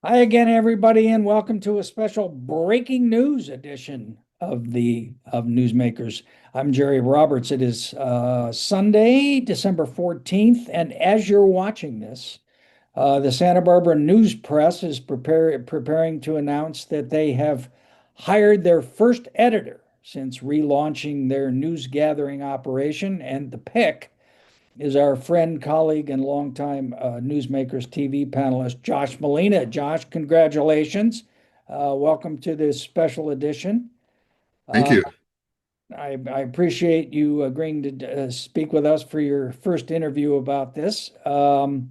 Hi again, everybody, and welcome to a special breaking news edition of Newsmakers. I'm Jerry Roberts. It is Sunday, December 14th, and as you're watching this, the Santa Barbara News Press is preparing to announce that they have hired their first editor since relaunching their news gathering operation, and the pick is our friend, colleague, and longtime Newsmakers TV panelist, Josh Molina. Josh, congratulations. Welcome to this special edition. Thank Uh, you. I appreciate you agreeing to speak with us for your first interview about this. And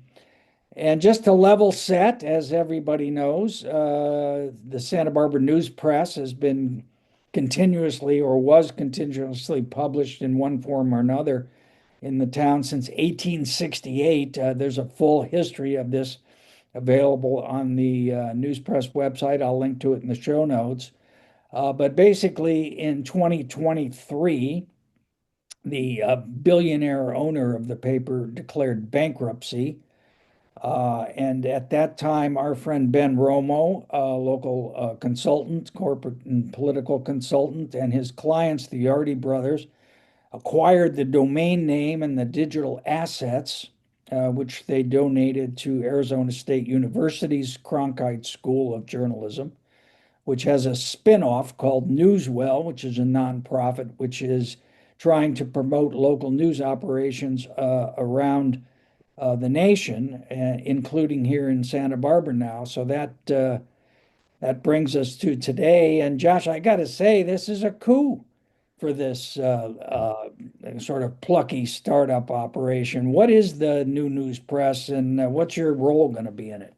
just to level set, as everybody knows, the Santa Barbara News Press has been continuously or was continuously published in one form or another in the town since 1868. There's a full history of this available on the News Press website. I'll link to it in the show notes. But basically, in 2023, the billionaire owner of the paper declared bankruptcy. And at that time, our friend Ben Romo, a local consultant, corporate and political consultant, and his clients, the Yardy brothers, acquired the domain name and the digital assets, which they donated to Arizona State University's Cronkite School of Journalism, which has a spinoff called Newswell, which is a nonprofit which is trying to promote local news operations around the nation, including here in Santa Barbara now. So that brings us to today. And Josh, I got to say, this is a coup for this sort of plucky startup operation. What is the new news press, and what's your role going to be in it?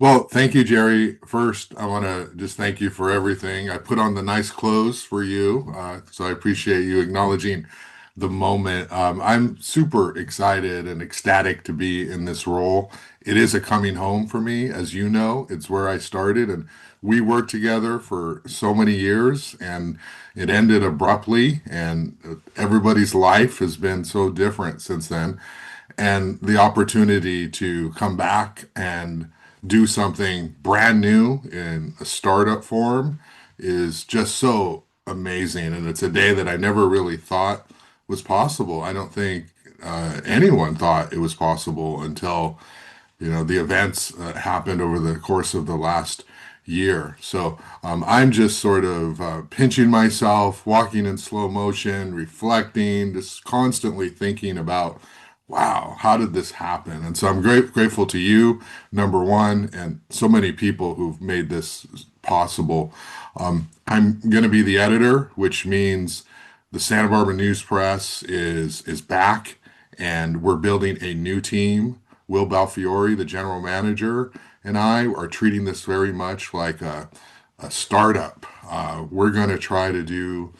Well, thank you, Jerry. First, I want to just thank you for everything. I put on the nice clothes for you, so I appreciate you acknowledging the moment. I'm super excited and ecstatic to be in this role. It is a coming home for me, as you know. It's where I started, and we worked together for so many years, and it ended abruptly, and everybody's life has been so different since then. And the opportunity to come back and do something brand new in a startup form is just so amazing. And it's a day that I never really thought was possible. I don't think anyone thought it was possible until, the events that happened over the course of the last year. So I'm just sort of pinching myself, walking in slow motion, reflecting, just constantly thinking about, wow, how did this happen? And so I'm grateful to you, number one, and so many people who've made this possible. I'm going to be the editor, which means the Santa Barbara News Press is back, and we're building a new team. Will Balfiore, the general manager, and I are treating this very much like a startup. We're going to try to do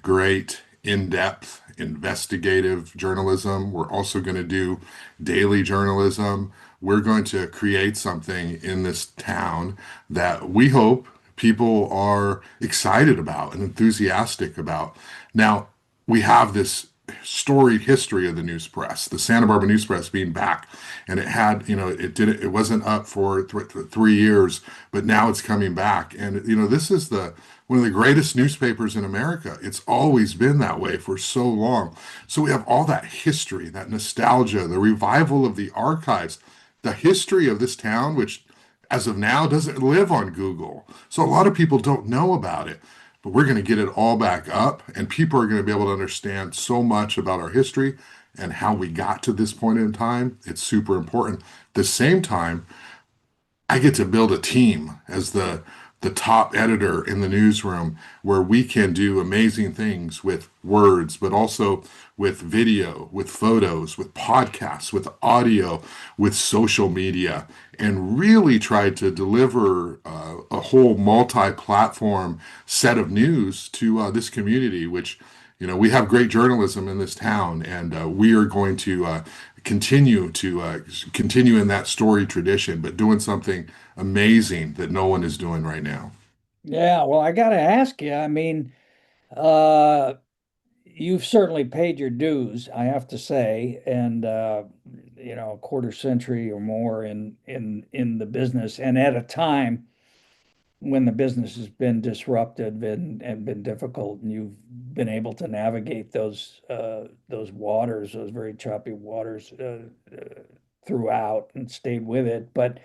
great, in-depth, investigative journalism. We're also going to do daily journalism. We're going to create something in this town that we hope people are excited about and enthusiastic about. Now, we have this storied history of the news press, the Santa Barbara News Press being back, and it had, it wasn't up for 3 years, but now it's coming back, and this is the one of the greatest newspapers in America. It's always been that way for so long. So we have all that history, that nostalgia, the revival of the archives, the history of this town, which as of now doesn't live on Google. So a lot of people don't know about it. But we're going to get it all back up, and people are going to be able to understand so much about our history and how we got to this point in time. It's super important. At the same time, I get to build a team as the top editor in the newsroom where we can do amazing things with words, but also with video, with photos, with podcasts, with audio, with social media, and really try to deliver a whole multi-platform set of news to this community, which we have great journalism in this town, and we are going to continue in that story tradition, but doing something amazing that no one is doing right now. Yeah, well, I got to ask you. I mean, uh, you've certainly paid your dues, I have to say, and a quarter century or more in the business, and at a time when the business has been disrupted and been difficult, and you've been able to navigate those waters, those very choppy waters throughout, and stayed with it. But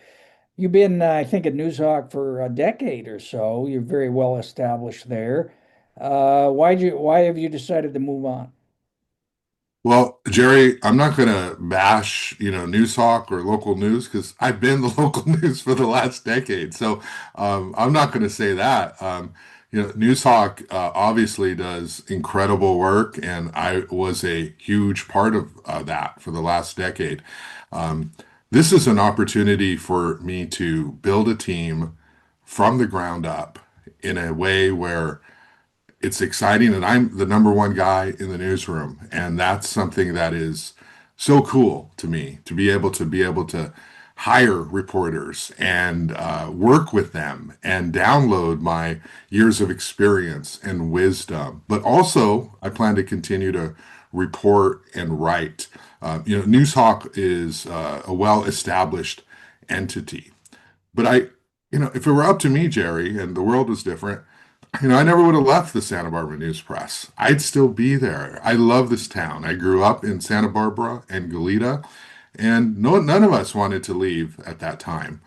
you've been, I think, at Newshawk for a decade or so. You're very well established there. Why have you decided to move on? Well, Jerry, I'm not going to bash, Newshawk or local news because I've been the local news for the last decade. So I'm not going to say that. Newshawk obviously does incredible work, and I was a huge part of that for the last decade. Um, this is an opportunity for me to build a team from the ground up in a way where it's exciting, and I'm the number one guy in the newsroom, and that's something that is so cool to me to be able to hire reporters and work with them and download my years of experience and wisdom. But also, I plan to continue to report and write. Newshawk is a well-established entity, but if it were up to me, Jerry, and the world was different, I never would have left the Santa Barbara News Press. I'd still be there. I love this town. I grew up in Santa Barbara and Goleta, and none of us wanted to leave at that time.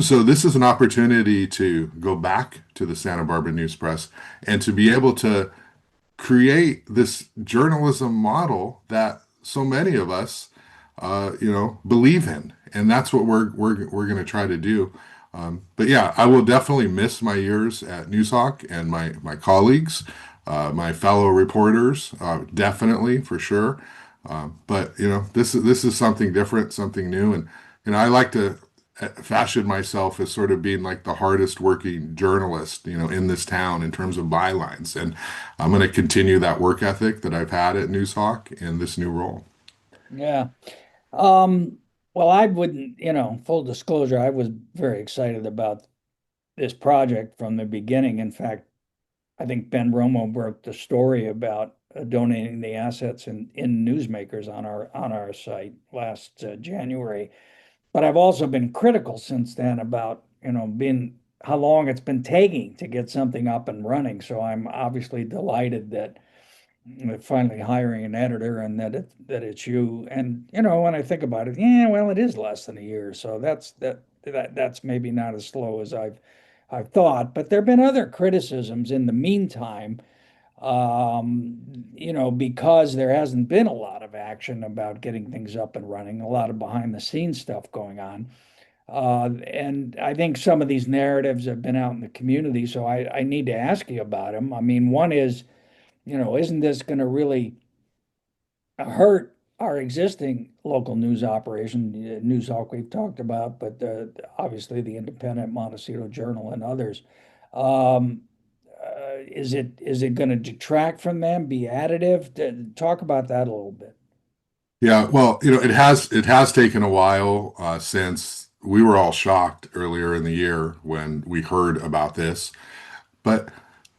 So this is an opportunity to go back to the Santa Barbara News Press and to be able to create this journalism model that so many of us, believe in, and that's what we're going to try to do. But yeah, I will definitely miss my years at Newshawk and my colleagues, my fellow reporters, definitely for sure. But this is something different, something new, and I like to fashion myself as sort of being like the hardest working journalist, in this town in terms of bylines, and I'm going to continue that work ethic that I've had at Newshawk in this new role. Yeah. Um, well, I wouldn't, full disclosure, I was very excited about this project from the beginning. In fact, I think Ben Romo broke the story about donating the assets in Newsmakers on our site last January. But I've also been critical since then about, being how long it's been taking to get something up and running. So I'm obviously delighted that we're finally hiring an editor and that it's you. And when I think about it, yeah, well, it is less than a year. So that's maybe not as slow as I've thought. But there have been other criticisms in the meantime, because there hasn't been a lot of action about getting things up and running, a lot of behind the scenes stuff going on. And I think some of these narratives have been out in the community, so I need to ask you about them. I mean, one is, isn't this going to really hurt our existing local news operation, Newshawk we've talked about, but obviously the Independent, Montecito Journal, and others. Um, is it going to detract from them, be additive? Talk about that a little bit. Yeah, well, it has taken a while since we were all shocked earlier in the year when we heard about this. But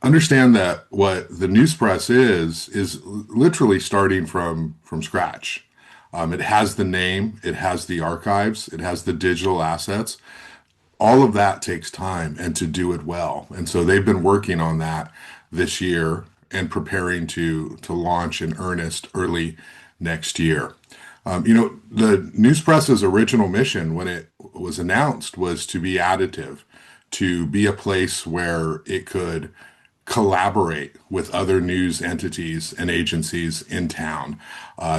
understand that what the news press is literally starting from scratch. It has the name, it has the archives, it has the digital assets. All of that takes time and to do it well. And so they've been working on that this year and preparing to launch in earnest early next year. The news press's original mission when it was announced was to be additive, to be a place where it could collaborate with other news entities and agencies in town,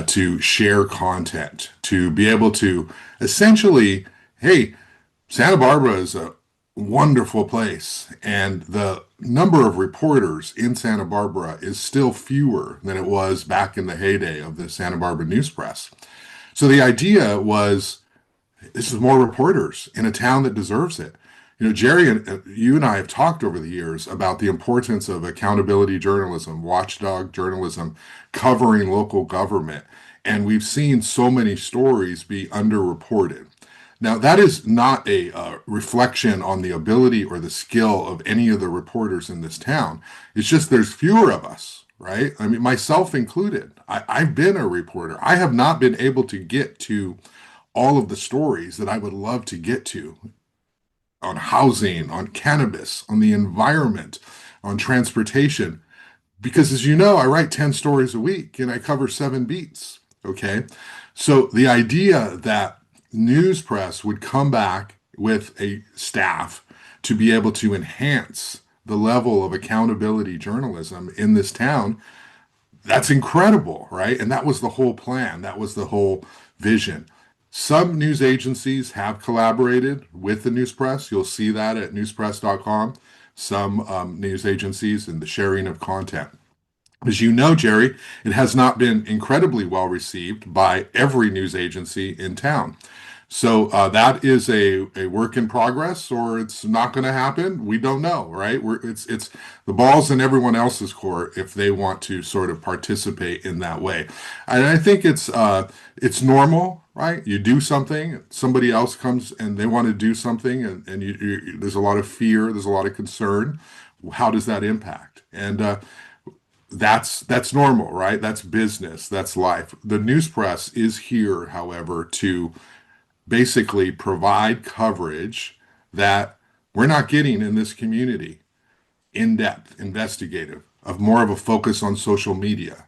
to share content, to be able to essentially, hey, Santa Barbara is a wonderful place, and the number of reporters in Santa Barbara is still fewer than it was back in the heyday of the Santa Barbara News Press. So the idea was this is more reporters in a town that deserves it. Jerry, and you and I have talked over the years about the importance of accountability journalism, watchdog journalism, covering local government. And we've seen so many stories be underreported. Now, that is not a reflection on the ability or the skill of any of the reporters in this town. It's just there's fewer of us, right? I mean, myself included. I've been a reporter. I have not been able to get to all of the stories that I would love to get to on housing, on cannabis, on the environment, on transportation. Because as you know, I write 10 stories a week and I cover 7 beats. Okay. So the idea that news press would come back with a staff to be able to enhance the level of accountability journalism in this town, that's incredible, right? And that was the whole plan. That was the whole vision. Some news agencies have collaborated with the news press. You'll see that at newspress.com. Some news agencies and the sharing of content. As you know, Jerry, it has not been incredibly well received by every news agency in town. So that is a work in progress, or it's not going to happen. We don't know, right? It's the ball's in everyone else's court if they want to sort of participate in that way. And I think it's normal, right? You do something, somebody else comes and they want to do something, and there's a lot of fear, there's a lot of concern. How does that impact? And that's normal, right? That's business, that's life. The news press is here, however, to basically provide coverage that we're not getting in this community, in-depth, investigative, of more of a focus on social media,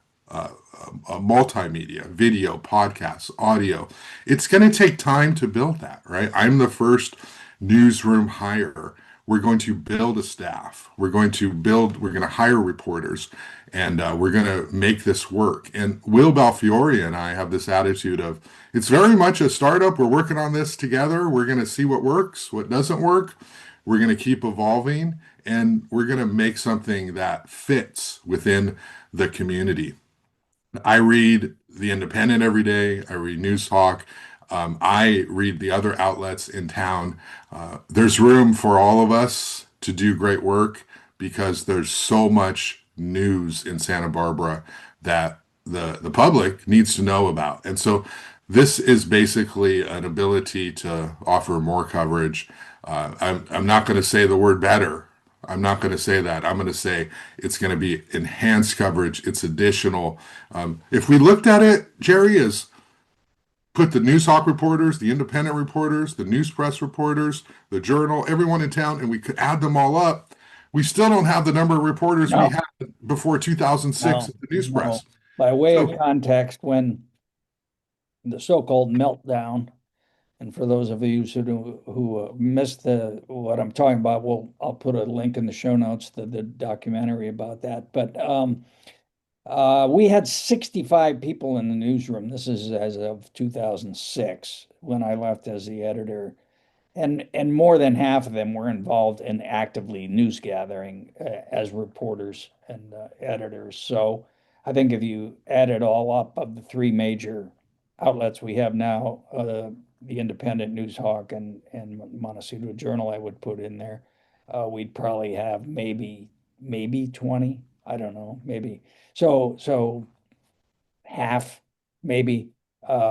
multimedia, video, podcasts, audio. It's going to take time to build that, right? I'm the first newsroom hire. We're going to build a staff. We're going to hire reporters, and we're going to make this work. And Will Balfiore and I have this attitude of, it's very much a startup. We're working on this together. We're going to see what works, what doesn't work. We're going to keep evolving, and we're going to make something that fits within the community. I read The Independent every day. I read News Talk. I read the other outlets in town. There's room for all of us to do great work because there's so much news in Santa Barbara that the public needs to know about. And so this is basically an ability to offer more coverage. I'm not going to say the word better. I'm not going to say that. I'm going to say it's going to be enhanced coverage. It's additional. If we looked at it, Jerry, as put the News Hawk reporters, the independent reporters, the news press reporters, the journal, everyone in town, and we could add them all up, we still don't have the number of reporters we No, had before 2006 no, at the news no. press. By way of So context, when the so-called meltdown, and for those of you who missed what I'm talking about, I'll put a link in the show notes to the documentary about that. But we had 65 people in the newsroom. This is as of 2006 when I left as the editor. And more than half of them were involved in actively news gathering as reporters and editors. So I think if you add it all up of the three major outlets we have now, the Independent, News Hawk, and Montecito Journal, I would put in there, we'd probably have maybe 20. I don't know, maybe. So half, maybe.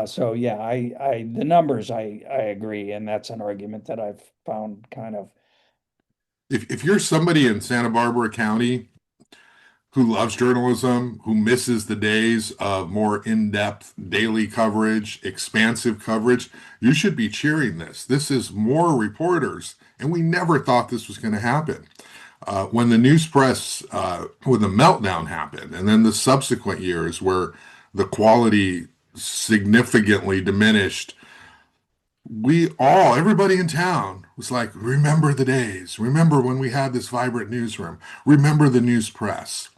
So yeah, the numbers, I agree, and that's an argument that I've found kind of. if you're somebody in Santa Barbara County who loves journalism, who misses the days of more in-depth daily coverage, expansive coverage, you should be cheering this. This is more reporters, and we never thought this was going to happen. When the news press, when the meltdown happened, and then the subsequent years where the quality significantly diminished, everybody in town was like, remember the days. Remember when we had this vibrant newsroom. Remember the news press.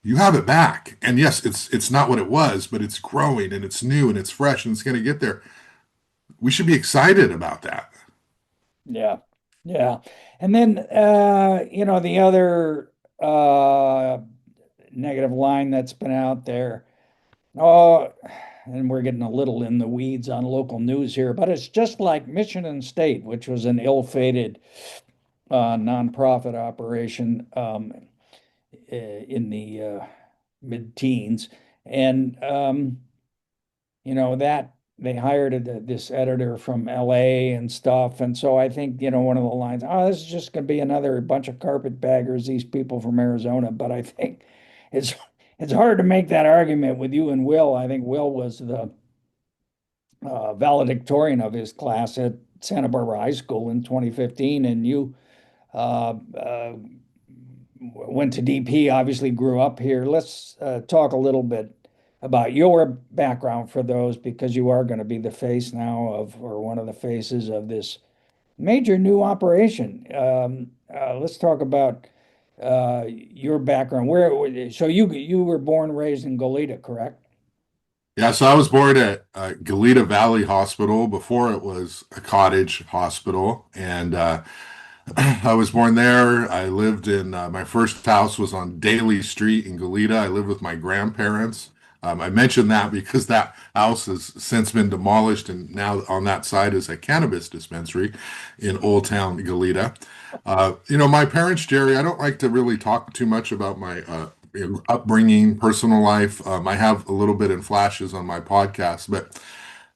You have it back. And yes, it's not what it was, but it's growing and it's new and it's fresh and it's going to get there. We should be excited about that. Yeah, yeah. And then the other negative line that's been out there. Oh, and we're getting a little in the weeds on local news here, but it's just like Mission and State, which was an ill-fated nonprofit operation in the mid-teens, and that they hired this editor from LA and stuff, and so I think one of the lines, oh, this is just going to be another bunch of carpetbaggers, these people from Arizona, but I think it's it's hard to make that argument with you and Will. I think Will was the valedictorian of his class at Santa Barbara High School in 2015, and you uh, uh, went to DP, obviously grew up here. Let's talk a little bit about your background for those, because you are going to be the face now of, or one of the faces of this major new operation. Let's talk about your background. So you were born and raised in Goleta, correct? Yeah, so I was born at Goleta Valley Hospital before it was a cottage hospital, and I was born there. I lived in my first house was on Daly Street in Goleta. I lived with my grandparents. I mentioned that because that house has since been demolished, and now on that side is a cannabis dispensary in Old Town Goleta. My parents, Jerry, I don't like to really talk too much about my upbringing, personal life. I have a little bit in flashes on my podcast, but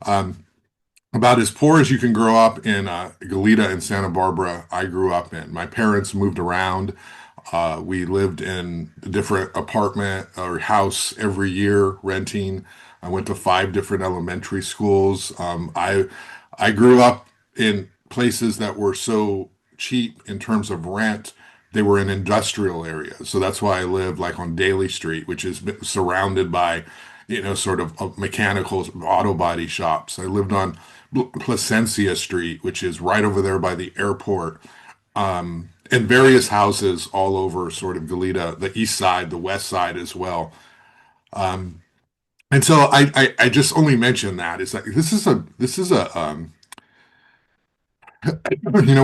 um, about as poor as you can grow up in Goleta and Santa Barbara, I grew up in. My parents moved around. We lived in a different apartment or house every year, renting. I went to five different elementary schools. I grew up in places that were so cheap in terms of rent. They were in industrial areas. So that's why I lived like on Daly Street, which is surrounded by, sort of mechanical auto body shops. I lived on Placencia Street, which is right over there by the airport, and various houses all over sort of Goleta, the east side, the west side as well. Um, and so I just only mention that is like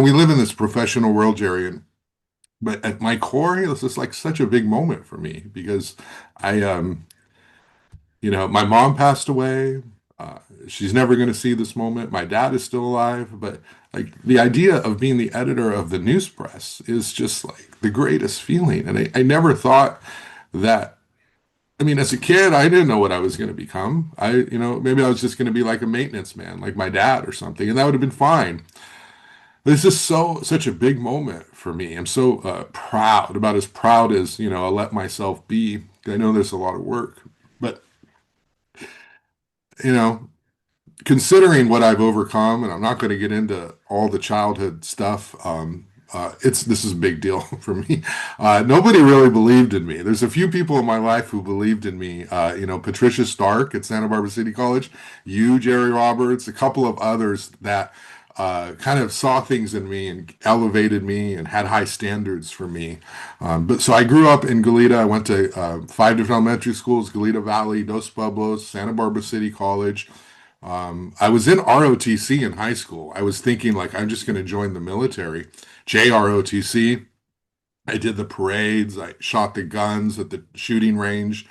we live in this professional world, Jerry, but at my core, this is like such a big moment for me because I my mom passed away. Uh, she's never going to see this moment. My dad is still alive, but like the idea of being the editor of the news press is just like the greatest feeling. And I never thought that. I mean, as a kid, I didn't know what I was going to become. Maybe I was just going to be like a maintenance man, like my dad or something, and that would have been fine. But it's just such a big moment for me. I'm so proud, about as proud as, I let myself be. I know there's a lot of work, but you know, considering what I've overcome, and I'm not going to get into all the childhood stuff. This is a big deal for me. Nobody really believed in me. There's a few people in my life who believed in me. Patricia Stark at Santa Barbara City College, you, Jerry Roberts, a couple of others that kind of saw things in me and elevated me and had high standards for me. But so I grew up in Goleta. I went to five different elementary schools: Goleta Valley, Dos Pueblos, Santa Barbara City College. I was in ROTC in high school. I was thinking like I'm just going to join the military. JROTC. I did the parades. I shot the guns at the shooting range.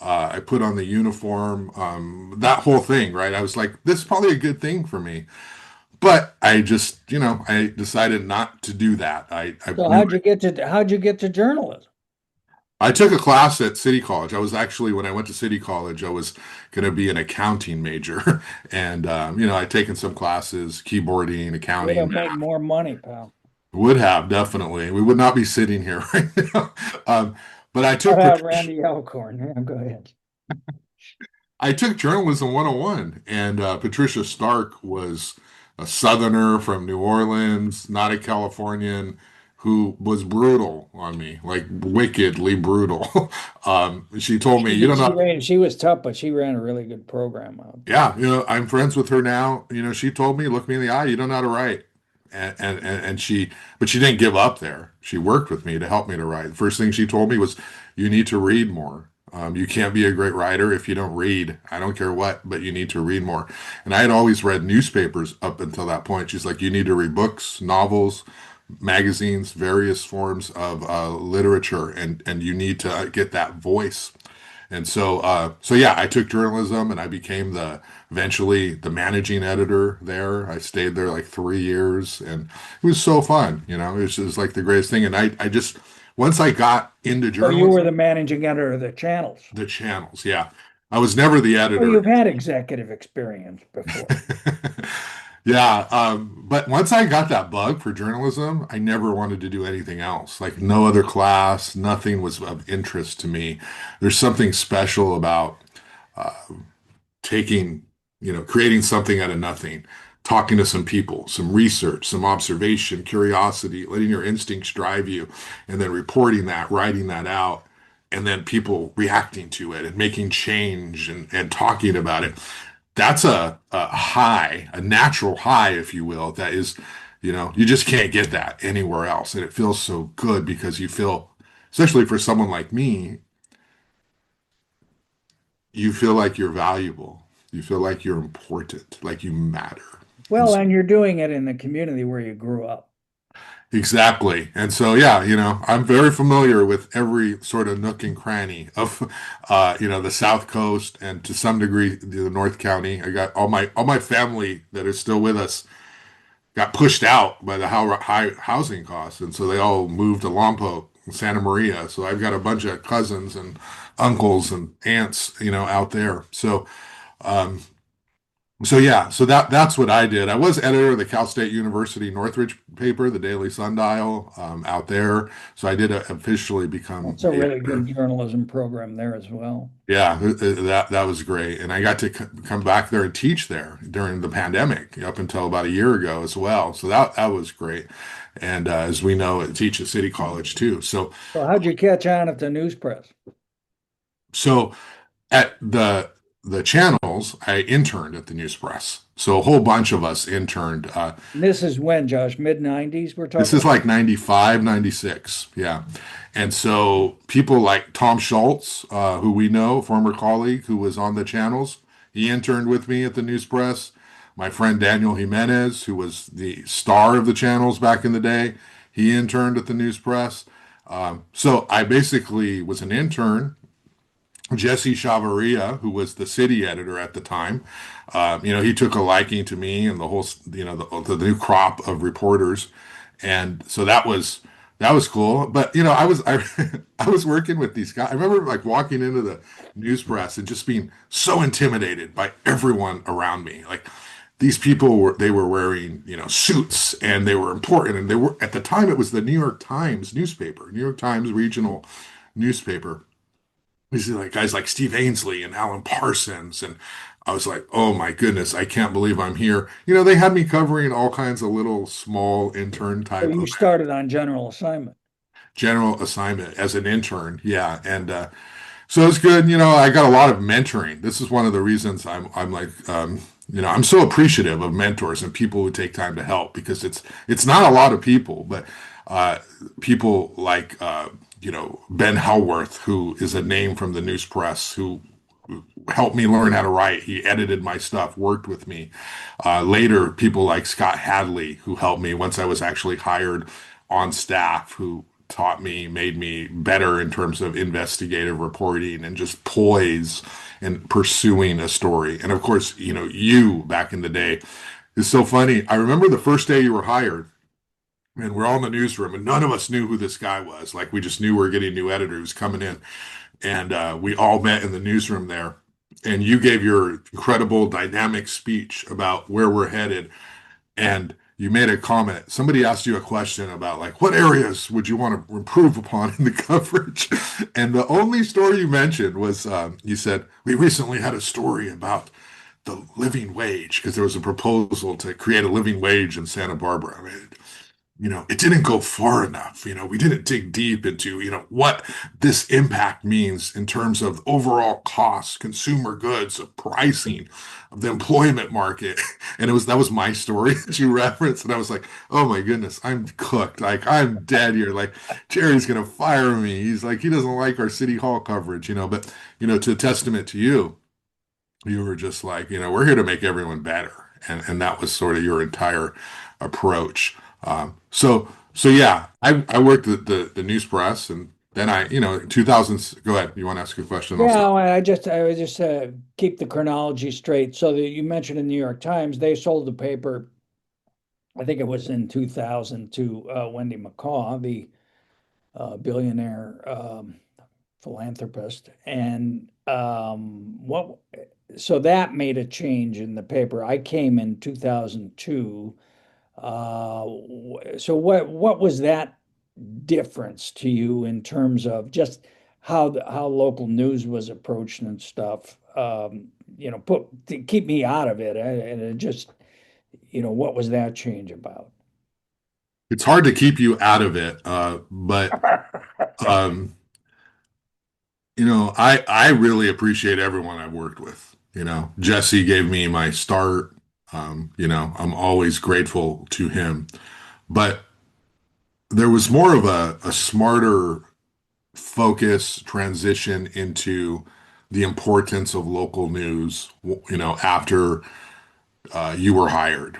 I put on the uniform. That whole thing, right? I was like, this is probably a good thing for me. But I just, I decided not to do that. I So knew how'd you get to journalism? I took a class at City College. I was actually, when I went to City College, I was going to be an accounting major. And, I'd taken some classes, keyboarding, Would accounting, have made more money, pal. would have definitely. We would not be sitting here right now. But Shout out Randy Alcorn. Yeah, go ahead. I took journalism 101, and Patricia Stark was a Southerner from New Orleans, not a Californian, who was brutal on me, like wickedly brutal. She told me, She "You did, don't know." she was tough, but she ran a really good program out there. Yeah, I'm friends with her now. She told me, "Look me in the eye. You don't know how to write." But she didn't give up there. She worked with me to help me to write. The first thing she told me was, "You need to read more. You can't be a great writer if you don't read. I don't care what, but you need to read more." And I had always read newspapers up until that point. She's like, "You need to read books, novels, magazines, various forms of literature, and you need to get that voice." And so yeah, I took journalism and I became eventually the managing editor there. I stayed there like 3 years and it was so fun. It was just like the greatest thing. And I just, once I got into So you were journalism, the managing editor of the channels. the channels, yeah, I was never the Well, editor. you've had executive experience before. Yeah, but once I got that bug for journalism, I never wanted to do anything else. Like no other class, nothing was of interest to me. There's something special about taking, creating something out of nothing, talking to some people, some research, some observation, curiosity, letting your instincts drive you, and then reporting that, writing that out, and then people reacting to it and making change and talking about it. That's a high, a natural high, if you will, that is, you just can't get that anywhere else. And it feels so good because you feel, especially for someone like me, you feel like you're valuable. You feel like you're important, like you matter. And Well, and you're doing it in the community where you grew up. exactly. And so, yeah, I'm very familiar with every sort of nook and cranny of, the South Coast and to some degree the North County. I got all my family that is still with us got pushed out by the high housing costs, and so they all moved to Lompoc, Santa Maria. So I've got a bunch of cousins and uncles and aunts, out there. So yeah, so that's what I did. I was editor of the Cal State University Northridge paper, the Daily Sundial, out there. So I did officially become That's a a really good editor. journalism program there as well. Yeah, that was great, and I got to come back there and teach there during the pandemic up until about a year ago as well. So that was great, and as we know, I teach at City College too. So how'd you catch on at the news press? So at the channels, I interned at the News Press. So a whole bunch of us interned. And this is when, Josh, mid 90s we're This talking is about? like 95, 96. Yeah. And so people like Tom Schultz, who we know, former colleague who was on the channels, he interned with me at the News Press. My friend Daniel Jimenez, who was the star of the channels back in the day, he interned at the News Press. So I basically was an intern. Jesse Chavaria, who was the city editor at the time, he took a liking to me and the whole, the new crop of reporters, and so that was cool. But I was working with these guys. I remember like walking into the news press and just being so intimidated by everyone around me. Like these people were wearing suits and they were important and they were at the time it was the New York Times newspaper, New York Times regional newspaper. These are like guys like Steve Ainsley and Alan Parsons. And I was like, oh my goodness, I can't believe I'm here. They had me covering all kinds of little small intern So type you of started on general assignment. general assignment as an intern. Yeah. And so it's good. I got a lot of mentoring. This is one of the reasons I'm like, I'm so appreciative of mentors and people who take time to help because it's not a lot of people, but uh, people like Ben Hellworth, who is a name from the news press, who helped me learn how to write. He edited my stuff, worked with me. Later, people like Scott Hadley, who helped me once I was actually hired on staff, who taught me, made me better in terms of investigative reporting and just poise and pursuing a story. And of course, you back in the day is so funny. I remember the first day you were hired. And we're all in the newsroom, and none of us knew who this guy was. Like we just knew we were getting a new editor who's coming in, and we all met in the newsroom there. And you gave your incredible dynamic speech about where we're headed, and you made a comment. Somebody asked you a question about like what areas would you want to improve upon in the coverage, and the only story you mentioned was you said we recently had a story about the living wage because there was a proposal to create a living wage in Santa Barbara. I mean, it didn't go far enough. We didn't dig deep into, what this impact means in terms of overall costs, consumer goods, of pricing, of the employment market. And that was my story that you referenced. And I was like, oh my goodness, I'm cooked. Like I'm dead here. Like Jerry's gonna fire me. He's like, he doesn't like our city hall coverage, but to testament to you, you were just like, we're here to make everyone better. And that was sort of your entire approach. So yeah, I worked at the news press and then 2000s, go ahead. You want to ask a question? I'll Yeah, stop. well, I would just keep the chronology straight. So that you mentioned in the New York Times, they sold the paper, I think it was in 2000 to Wendy McCaw, the billionaire philanthropist, and what? So that made a change in the paper. I came in 2002. So what was that difference to you in terms of just how local news was approached and stuff? Put to keep me out of it, and it just what was that change about? It's hard to keep you out of it, but um, I really appreciate everyone I've worked with. Jesse gave me my start. I'm always grateful to him. But there was more of a smarter focus transition into the importance of local news, after you were hired.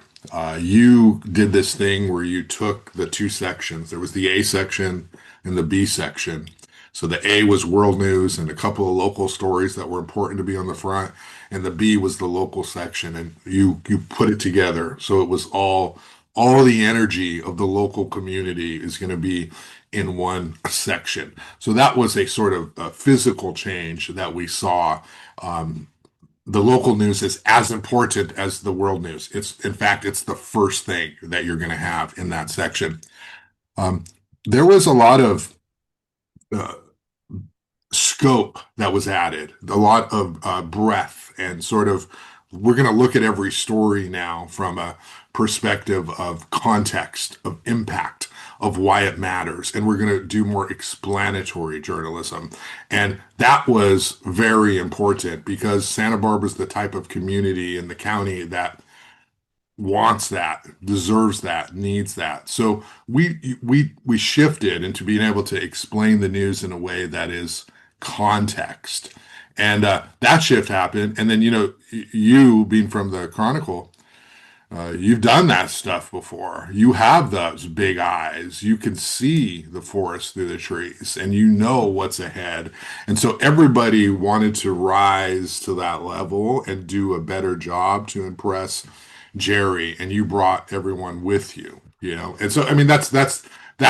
You did this thing where you took the two sections. There was the A section and the B section. So the A was world news and a couple of local stories that were important to be on the front, and the B was the local section. And you put it together. So it was all the energy of the local community is going to be in one section. So that was a sort of a physical change that we saw. The local news is as important as the world news. In fact, it's the first thing that you're going to have in that section. Um, there was a lot of uh, scope that was added, a lot of breadth, and sort of we're going to look at every story now from a perspective of context, of impact, of why it matters. And we're going to do more explanatory journalism. And that was very important because Santa Barbara is the type of community in the county that wants that, deserves that, needs that. So we shifted into being able to explain the news in a way that is context. And that shift happened. And then, you being from the Chronicle, you've done that stuff before. You have those big eyes. You can see the forest through the trees and you know what's ahead. And so everybody wanted to rise to that level and do a better job to impress Jerry, and you brought everyone with you. And so, I mean, that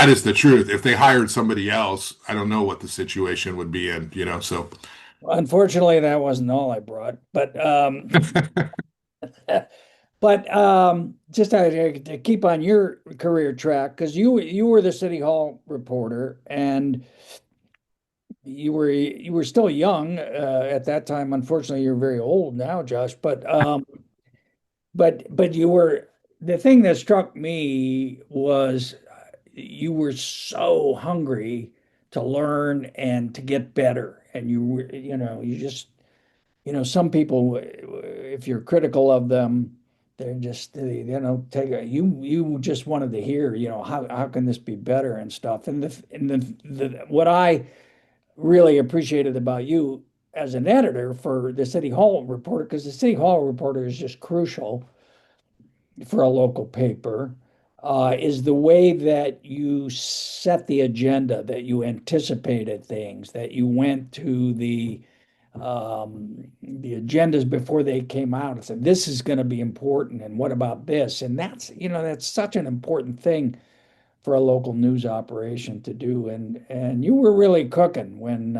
is the truth. If they hired somebody else, I don't know what the situation would be in. So Unfortunately, that wasn't all I brought, but just to keep on your career track, because you were the city hall reporter, and you were still young at that time. Unfortunately, you're very old now, Josh. But you were the thing that struck me was you were so hungry to learn and to get better, and you were you just some people, if you're critical of them, they're just, you just wanted to hear, how can this be better and stuff. And what I really appreciated about you as an editor for the City Hall Reporter, because the City Hall Reporter is just crucial for a local paper, is the way that you set the agenda, that you anticipated things, that you went to the agendas before they came out and said, this is going to be important. And what about this? And that's such an important thing for a local news operation to do. And you were really cooking when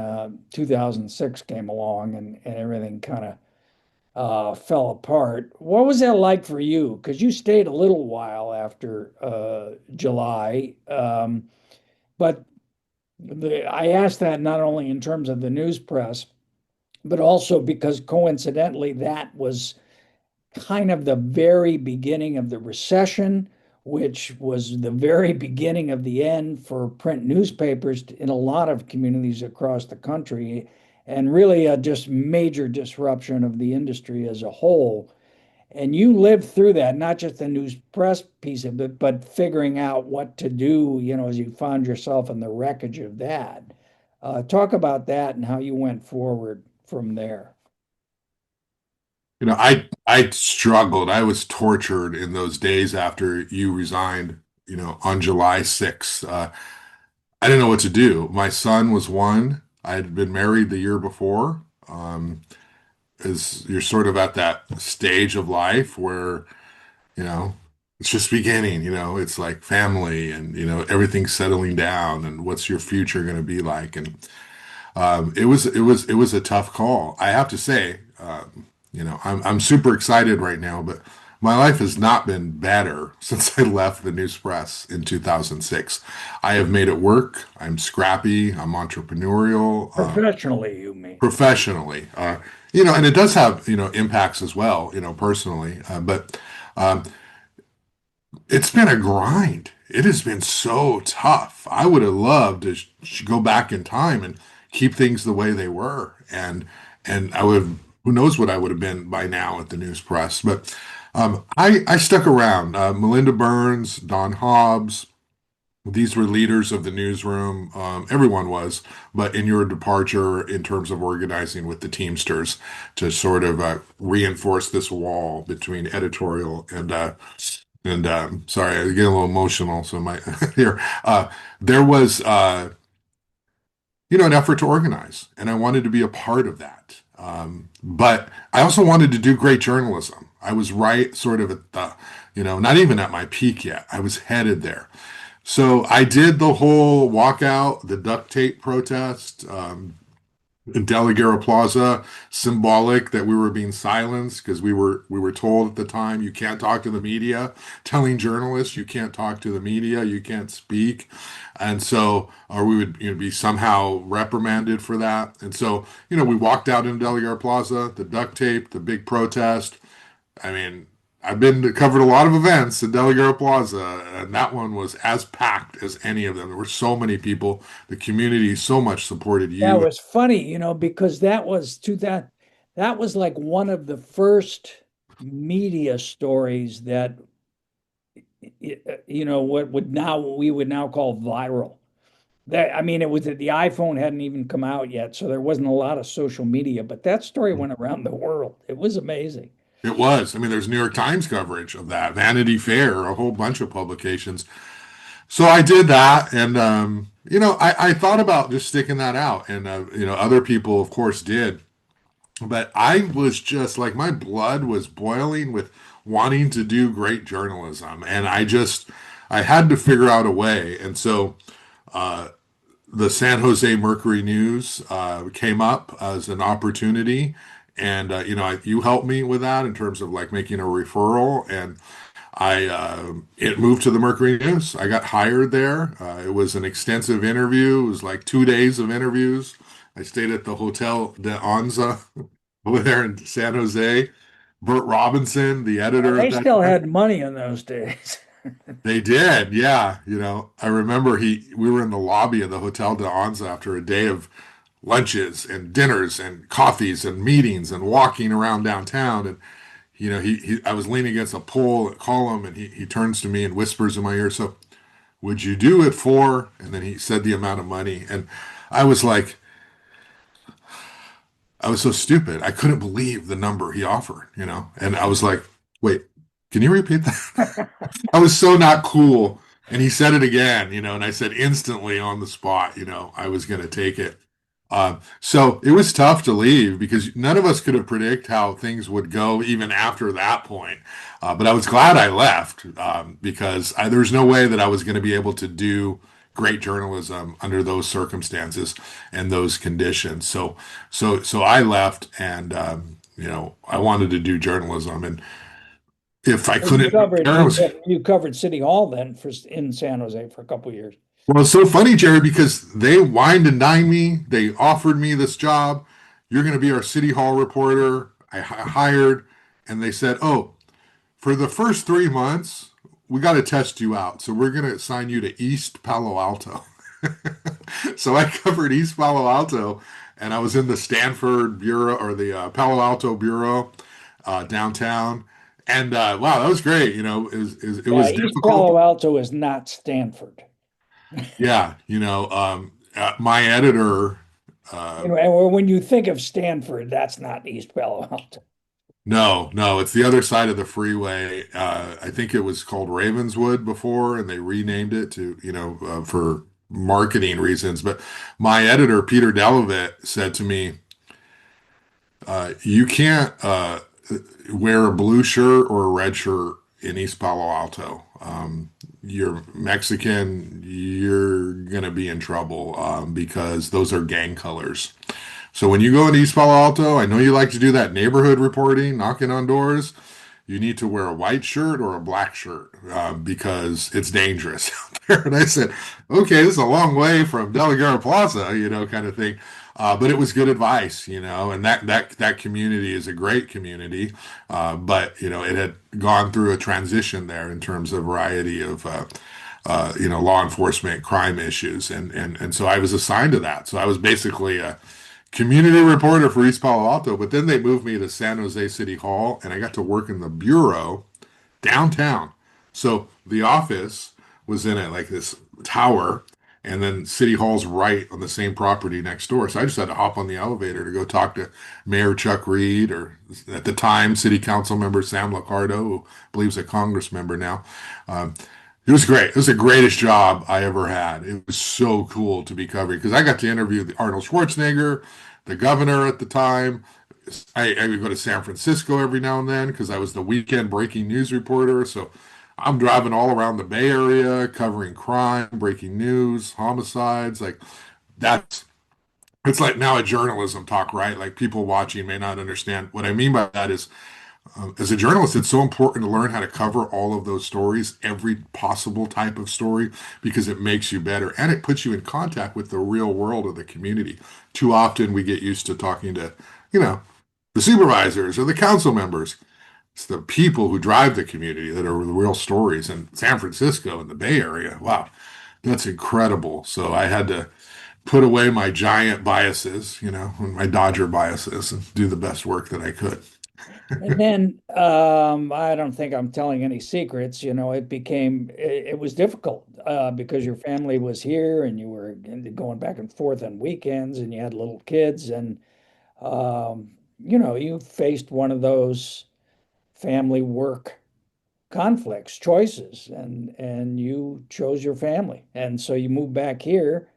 2006 came along and everything kind of fell apart. What was that like for you? Because you stayed a little while after July. But I asked that not only in terms of the news press, but also because coincidentally, that was kind of the very beginning of the recession, which was the very beginning of the end for print newspapers in a lot of communities across the country, and really a just major disruption of the industry as a whole. And you lived through that, not just the news press piece of it, but figuring out what to do, as you found yourself in the wreckage of that. Talk about that and how you went forward from there. I struggled. I was tortured in those days after you resigned, on July 6th. I didn't know what to do. My son was one. I had been married the year before. As you're sort of at that stage of life where, you know, it's just beginning, it's like family and, everything's settling down and what's your future going to be like? And It was a tough call. I have to say, I'm super excited right now, but my life has not been better since I left the news press in 2006. I have made it work. I'm scrappy. I'm entrepreneurial, Professionally, you mean? professionally. And it does have impacts as well, personally. But um, it's been a grind. It has been so tough. I would have loved to go back in time and keep things the way they were, and I would. Who knows what I would have been by now at the news press? But I stuck around. Melinda Burns, Don Hobbs. These were leaders of the newsroom. Everyone was, but in your departure, in terms of organizing with the Teamsters to sort of reinforce this wall between editorial and sorry, I get a little emotional. So my here, there was an effort to organize, and I wanted to be a part of that. But I also wanted to do great journalism. I was right, sort of at the, not even at my peak yet. I was headed there. So I did the whole walkout, the duct tape protest, in Delegara Plaza, symbolic that we were being silenced because we were told at the time you can't talk to the media, telling journalists you can't talk to the media, you can't speak, and so or we would be somehow reprimanded for that. And so we walked out in Delegara Plaza, the duct tape, the big protest. I mean, I've been to covered a lot of events in Delegara Plaza, and that one was as packed as any of them. There were so many people. The community so much supported That you. was funny, because that was like one of the first media stories that what we would now call viral. That I mean, it was that the iPhone hadn't even come out yet, so there wasn't a lot of social media, but that story went around the world. It was amazing. It was. I mean, there's New York Times coverage of that, Vanity Fair, a whole bunch of publications. So I did that, and I thought about just sticking that out, and other people, of course, did. But I was just like my blood was boiling with wanting to do great journalism, and I had to figure out a way. And so the San Jose Mercury News came up as an opportunity, and you helped me with that in terms of like making a referral, and it moved to the Mercury News. I got hired there. It was an extensive interview. It was like 2 days of interviews. I stayed at the Hotel de Anza over there in San Jose. Burt Robinson, the And editor at they that still time, had money in those days. they did. Yeah, I remember we were in the lobby of the Hotel de Anza after a day of lunches and dinners and coffees and meetings and walking around downtown. And I was leaning against a pole column, and he turns to me and whispers in my ear, "So, would you do it for?" And then he said the amount of money, and I was like, I was so stupid. I couldn't believe the number he offered, and I was like, "Wait, can you repeat that?" I was so not cool. And he said it again, and I said instantly on the spot, I was going to take it. So it was tough to leave because none of us could have predict how things would go even after that point. But I was glad I left because there's no way that I was going to be able to do great journalism under those circumstances and those conditions. So I left, and I wanted to do journalism, and if I Well, you couldn't do covered you journalism. co- you covered City Hall then in San Jose for a couple of years. Well, it's so funny, Jerry, because they wined and dined me. They offered me this job. You're going to be our city hall reporter. I hired, and they said, "Oh, for the first 3 months, we got to test you out. So we're going to assign you to East Palo Alto." So I covered East Palo Alto, and I was in the Stanford bureau or the Palo Alto bureau downtown. And wow, that was great. It Yeah, was East difficult. Palo Alto is not Stanford. Yeah, my editor, And when you think of Stanford, that's not East Palo Alto. no, no, it's the other side of the freeway. I think it was called Ravenswood before, and they renamed it to, for marketing reasons. But my editor, Peter Delavitt, said to me, "You can't wear a blue shirt or a red shirt in East Palo Alto. You're Mexican. You're going to be in trouble because those are gang colors. So when you go into East Palo Alto, I know you like to do that neighborhood reporting, knocking on doors. You need to wear a white shirt or a black shirt because it's dangerous out there. And I said, okay, this is a long way from Delaware Plaza, kind of thing. But it was good advice, and that community is a great community. But it had gone through a transition there in terms of variety of law enforcement crime issues, and so I was assigned to that. So I was basically a community reporter for East Palo Alto, but then they moved me to San Jose City Hall, and I got to work in the bureau downtown. So the office was in like this tower, and then City Hall's right on the same property next door. So I just had to hop on the elevator to go talk to Mayor Chuck Reed, or at the time, City Council member Sam Liccardo, who believes a Congress member now. Um, it was great. It was the greatest job I ever had. It was so cool to be covered because I got to interview the Arnold Schwarzenegger, the governor at the time. I would go to San Francisco every now and then because I was the weekend breaking news reporter. So I'm driving all around the Bay Area covering crime, breaking news, homicides. Like that's it's like now a journalism talk, right? Like people watching may not understand. What I mean by that is as a journalist, it's so important to learn how to cover all of those stories, every possible type of story, because it makes you better and it puts you in contact with the real world of the community. Too often we get used to talking to, you know, the supervisors or the council members. It's the people who drive the community that are the real stories. In San Francisco and the Bay Area, wow, that's incredible. So I had to put away my giant biases, my Dodger biases, and do the best work that I could. And then I don't think I'm telling any secrets. It was difficult because your family was here and you were going back and forth on weekends and you had little kids and you faced one of those family work conflicts, choices, and you chose your family. And so you moved back here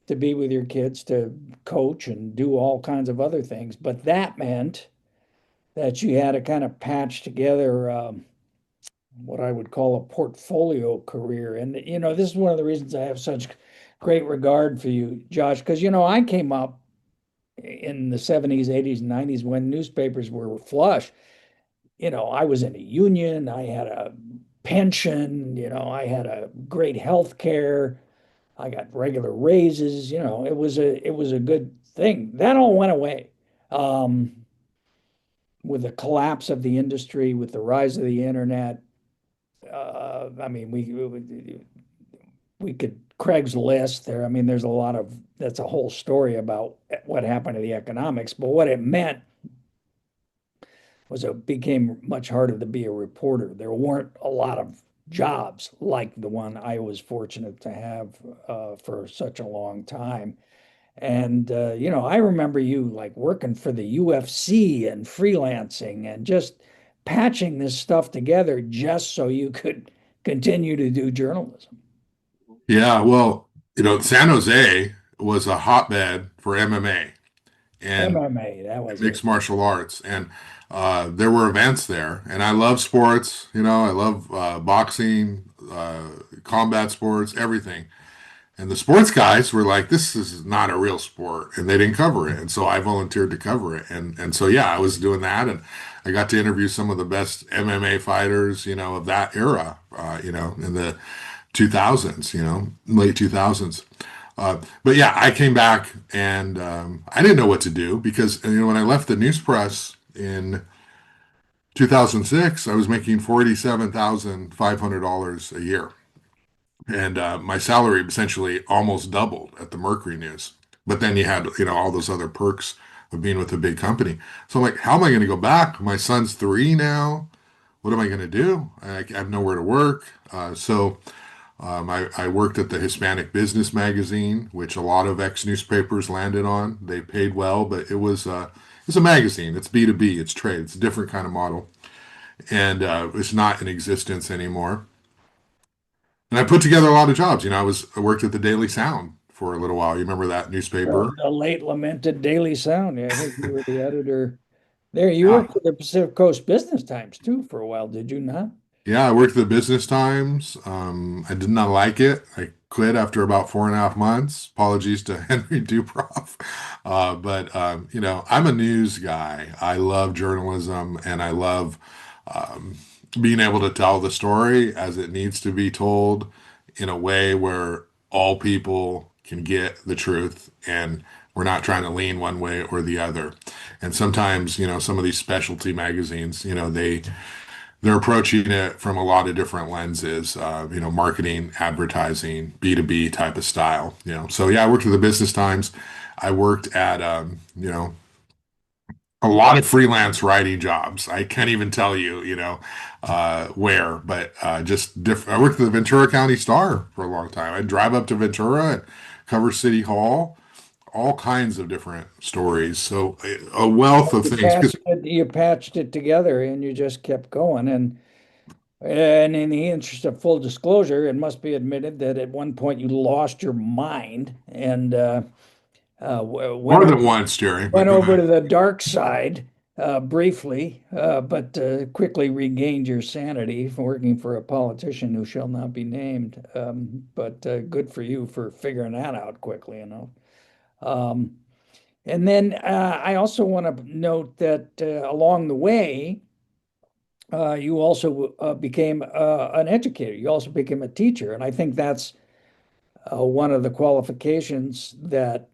to be with your kids, to coach and do all kinds of other things. But that meant that you had to kind of patch together what I would call a portfolio career. And, this is one of the reasons I have such great regard for you, Josh, because, I came up in the 70s, 80s, and 90s when newspapers were flush. I was in a union, I had a pension, I had a great health care, I got regular raises, it was a good thing. That all went away. With the collapse of the industry, with the rise of the internet, I mean, we could Craigslist there. I mean, there's a lot of that's a whole story about what happened to the economics. But what it meant was it became much harder to be a reporter. There weren't a lot of jobs like the one I was fortunate to have for such a long time. And I remember you like working for the UFC and freelancing and just patching this stuff together just so you could continue to do journalism. Yeah, well, San Jose was a hotbed for MMA and MMA, that was it. mixed martial arts, and there were events there. And I love sports. I love boxing, combat sports, everything. And the sports guys were like, "This is not a real sport," and they didn't cover it. And so I volunteered to cover it. And so yeah, I was doing that, and I got to interview some of the best MMA fighters, of that era, in the 2000s, late 2000s. But yeah, I came back and I didn't know what to do because when I left the news press in 2006, I was making $47,500 a year, and my salary essentially almost doubled at the Mercury News. But then you had all those other perks of being with a big company. So I'm like, how am I going to go back? My son's 3 now. What am I going to do? I have nowhere to work. I worked at the Hispanic Business Magazine, which a lot of ex-newspapers landed on. They paid well, but it's a magazine. It's B2B. It's trade. It's a different kind of model, and it's not in existence anymore. And I put together a lot of jobs. I worked at the Daily Sound for a little while. You remember that newspaper? The late lamented Daily Sound. Yeah, I think you were the editor there. You Yeah. worked for the Pacific Coast Business Times too for a while, did you not? Yeah, I worked at the Business Times. I did not like it. I quit after about 4.5 months. Apologies to Henry Duproff. But I'm a news guy. I love journalism and I love um, being able to tell the story as it needs to be told in a way where all people can get the truth and we're not trying to lean one way or the other. And sometimes, some of these specialty magazines, they're approaching it from a lot of different lenses, marketing, advertising, B2B type of style, So yeah, I worked with the Business Times. I worked at, a lot of freelance writing jobs. I can't even tell you, where, but just different. I worked at the Ventura County Star for a long time. I'd drive up to Ventura and cover City Hall, all kinds of different stories. So a wealth of things. Because You patched it together and you just kept going. And in the interest of full disclosure, it must be admitted that at one point you lost your mind and more than once, Jerry, went but go over ahead. to the dark side briefly, but quickly regained your sanity from working for a politician who shall not be named. But good for you for figuring that out quickly enough. Um, and then I also want to note that along the way, you also became an educator. You also became a teacher. And I think that's one of the qualifications that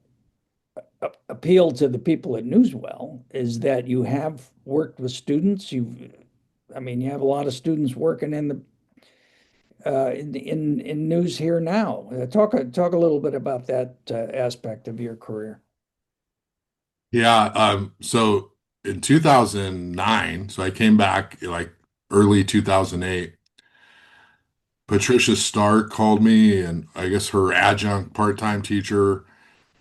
appeal to the people at Newswell is that you have worked with students. I mean, you have a lot of students working in the in news here now. Talk a little bit about that aspect of your career. Yeah. So in 2009, so I came back like early 2008. Patricia Stark called me, and I guess her adjunct part-time teacher,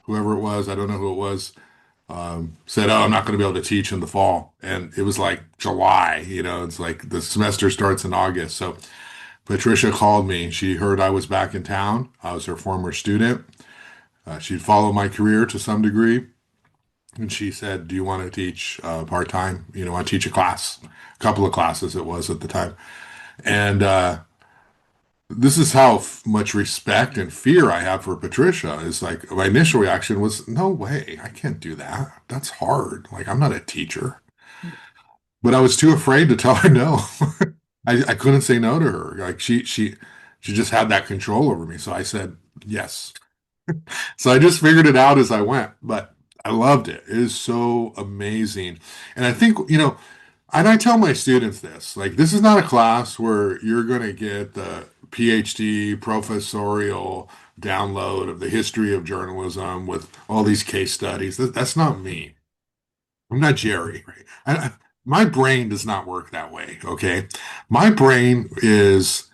whoever it was, I don't know who it was, said, "Oh, I'm not going to be able to teach in the fall." And it was like July, it's like the semester starts in August. So Patricia called me. She heard I was back in town. I was her former student. She'd followed my career to some degree. And she said, "Do you want to teach part-time? Want to teach a class, a couple of classes it was at the time." And this is how much respect and fear I have for Patricia. Is like my initial reaction was, "No way, I can't do that. That's hard. Like I'm not a teacher." But I was too afraid to tell her no. I couldn't say no to her. Like she just had that control over me. So I said yes. So I just figured it out as I went. But I loved it. It is so amazing. And I think, and I tell my students this, like this is not a class where you're going to get the PhD professorial download of the history of journalism with all these case studies. That's not me. I'm not Jerry, right? My brain does not work that way, okay? My brain is,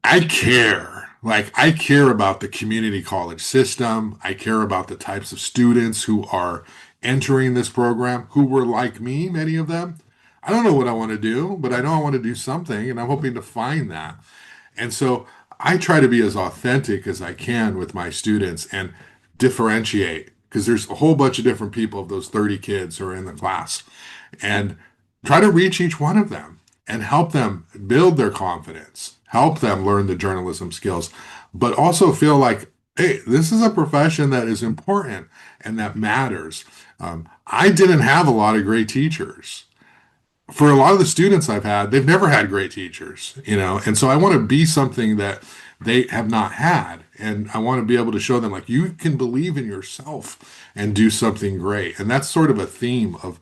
I care. Like, I care about the community college system. I care about the types of students who are entering this program, who were like me, many of them. I don't know what I want to do, but I know I want to do something, and I'm hoping to find that. And so I try to be as authentic as I can with my students and differentiate because there's a whole bunch of different people of those 30 kids who are in the class and try to reach each one of them and help them build their confidence, help them learn the journalism skills, but also feel like, hey, this is a profession that is important and that matters. I didn't have a lot of great teachers for a lot of the students I've had, they've never had great teachers, and so I want to be something that they have not had. And I want to be able to show them like you can believe in yourself and do something great. And that's sort of a theme of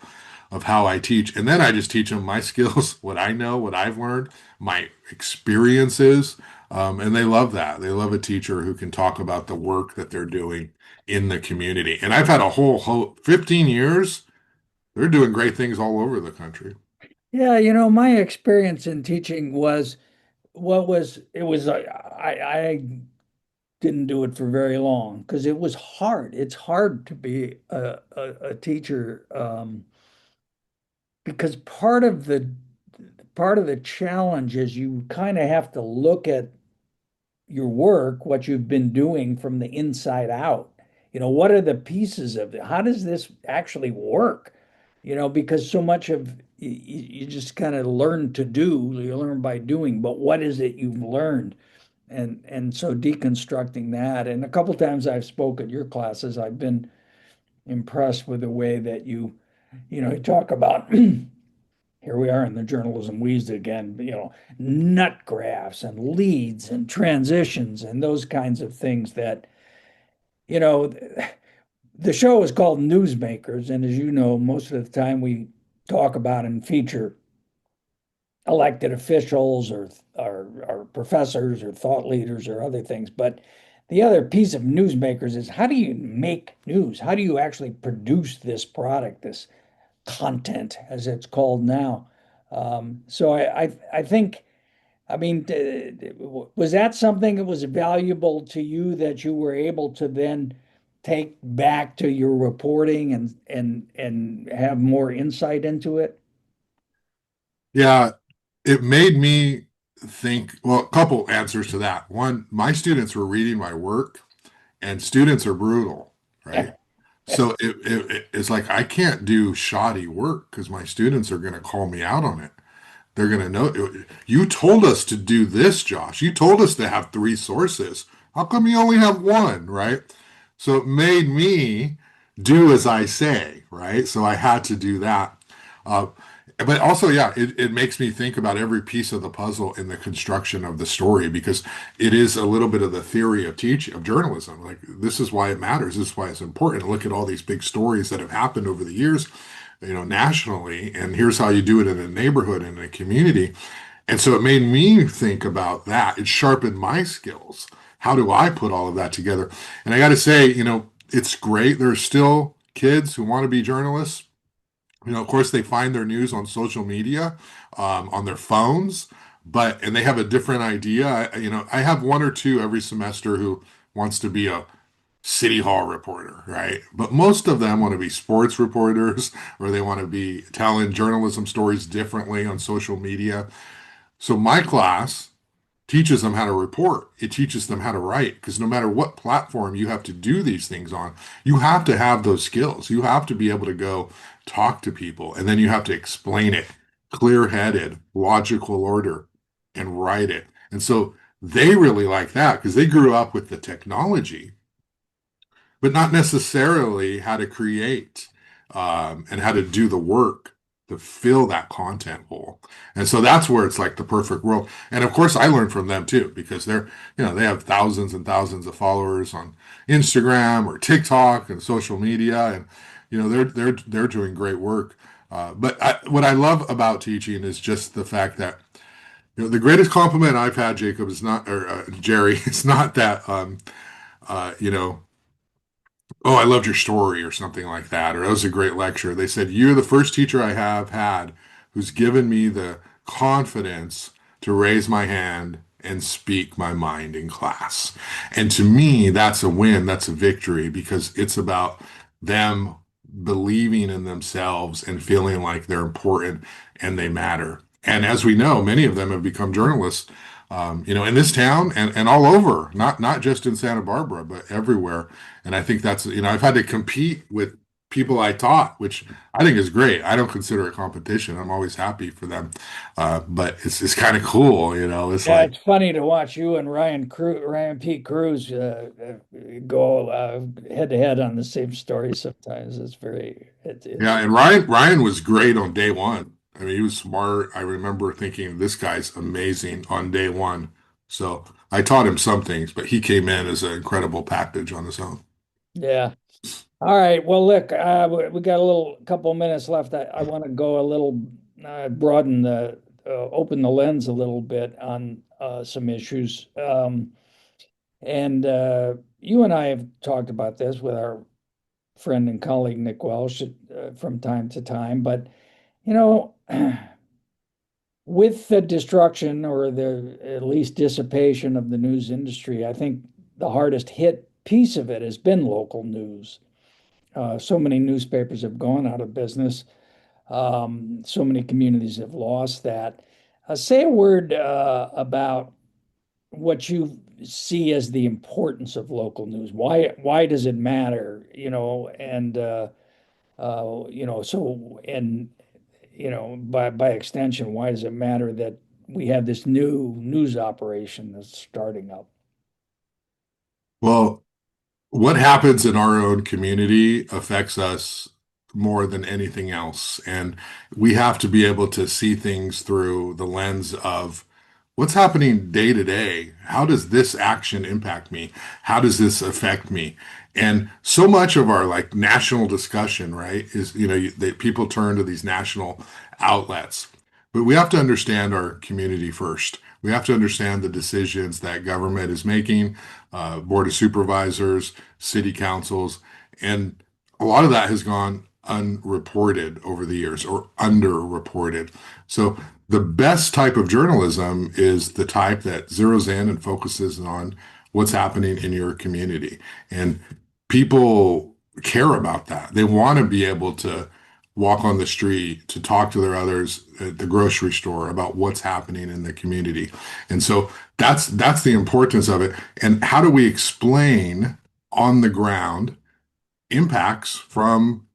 how I teach. And then I just teach them my skills, what I know, what I've learned, my experiences. And they love that. They love a teacher who can talk about the work that they're doing in the community. And I've had a whole 15 years, they're doing great things all over the country. Yeah, my experience in teaching was it was I didn't do it for very long because it was hard. It's hard to be a teacher because part of the challenge is you kind of have to look at your work, what you've been doing from the inside out. What are the pieces of it? How does this actually work? Because so much of you just kind of learn to do, you learn by doing, but what is it you've learned? And so deconstructing that, and a couple times I've spoke at your classes, I've been impressed with the way that you talk about here we are in the journalism weeds again, nut graphs and leads and transitions and those kinds of things that, you know, the show is called Newsmakers. And as you know, most of the time we talk about and feature elected officials or professors or thought leaders or other things. But the other piece of newsmakers is how do you make news? How do you actually produce this product, this content, as it's called now? So I think, I mean, was that something that was valuable to you that you were able to then take back to your reporting and have more insight into it? Yeah, it made me think, well, a couple answers to that. One, my students were reading my work, and students are brutal, right? So it's like I can't do shoddy work because my students are going to call me out on it. They're going to know you told us to do this, Josh. You told us to have three sources. How come you only have one, right? So it made me do as I say, right? So I had to do that. Uh, but also, yeah, it makes me think about every piece of the puzzle in the construction of the story because it is a little bit of the theory of teaching of journalism. Like this is why it matters. This is why it's important. Look at all these big stories that have happened over the years, nationally, and here's how you do it in a neighborhood and in a community. And so it made me think about that. It sharpened my skills. How do I put all of that together? And I got to say, it's great. There's still kids who want to be journalists. Of course, they find their news on social media, on their phones, and they have a different idea. I have one or two every semester who wants to be a city hall reporter, right? But most of them want to be sports reporters or they want to be telling journalism stories differently on social media. So my class teaches them how to report. It teaches them how to write because no matter what platform you have to do these things on, you have to have those skills. You have to be able to go talk to people and then you have to explain it clear-headed, logical order and write it. And so they really like that because they grew up with the technology but not necessarily how to create and how to do the work to fill that content hole. And so that's where it's like the perfect world. And of course, I learn from them too because they have thousands and thousands of followers on Instagram or TikTok and social media, and they're doing great work. What I love about teaching is just the fact that the greatest compliment I've had, Jacob, is not or Jerry, it's not that uh, you know oh, I loved your story or something like that, or that was a great lecture. They said, you're the first teacher I have had who's given me the confidence to raise my hand and speak my mind in class. And to me, that's a win, that's a victory because it's about them believing in themselves and feeling like they're important and they matter. And as we know, many of them have become journalists, in this town and all over, not just in Santa Barbara, but everywhere. And I think that's, I've had to compete with people I taught, which I think is great. I don't consider it competition. I'm always happy for them. But it's kind of cool, it's Yeah, like, it's funny to watch you and Ryan P. Cruz go head to head on the same story sometimes. It's yeah. And Ryan was great on day one. I mean, he was smart. I remember thinking this guy's amazing on day one. So I taught him some things, but he came in as an incredible package on his own. yeah. All right. Well, look, we got a little couple minutes left. I want to go a little broaden open the lens a little bit on some issues. And you and I have talked about this with our friend and colleague Nick Welsh from time to time. But you know, with the destruction or the at least dissipation of the news industry, I think the hardest hit piece of it has been local news. So many newspapers have gone out of business. So many communities have lost that. Say a word about what you see as the importance of local news. Why does it matter? So and by extension, why does it matter that we have this new news operation that's starting up. Well, what happens in our own community affects us more than anything else. And we have to be able to see things through the lens of what's happening day to day. How does this action impact me? How does this affect me? And so much of our like national discussion, right, is, that people turn to these national outlets. But we have to understand our community first. We have to understand the decisions that government is making, board of supervisors, city councils, and a lot of that has gone unreported over the years or underreported. So the best type of journalism is the type that zeroes in and focuses on what's happening in your community. And people care about that. They want to be able to walk on the street, to talk to their others at the grocery store about what's happening in the community. And so that's the importance of it. And how do we explain on the ground impacts from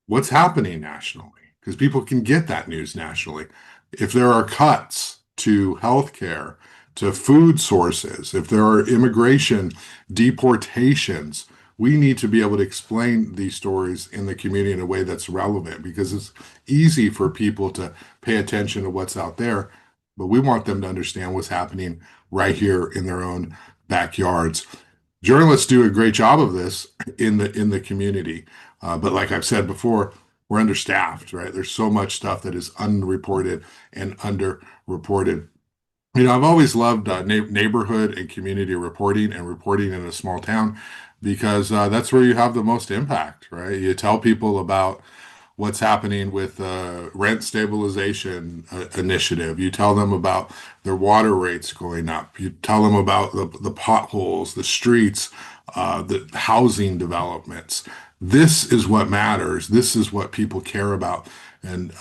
what's happening nationally? Because people can get that news nationally. If there are cuts to healthcare, to food sources, if there are immigration deportations, we need to be able to explain these stories in the community in a way that's relevant because it's easy for people to pay attention to what's out there, but we want them to understand what's happening right here in their own backyards. Journalists do a great job of this in the community, but like I've said before, we're understaffed, right? There's so much stuff that is unreported and underreported. I've always loved neighborhood and community reporting and reporting in a small town because that's where you have the most impact, right? You tell people about what's happening with rent stabilization initiative. You tell them about their water rates going up. You tell them about the potholes, the streets, the housing developments. This is what matters. This is what people care about. And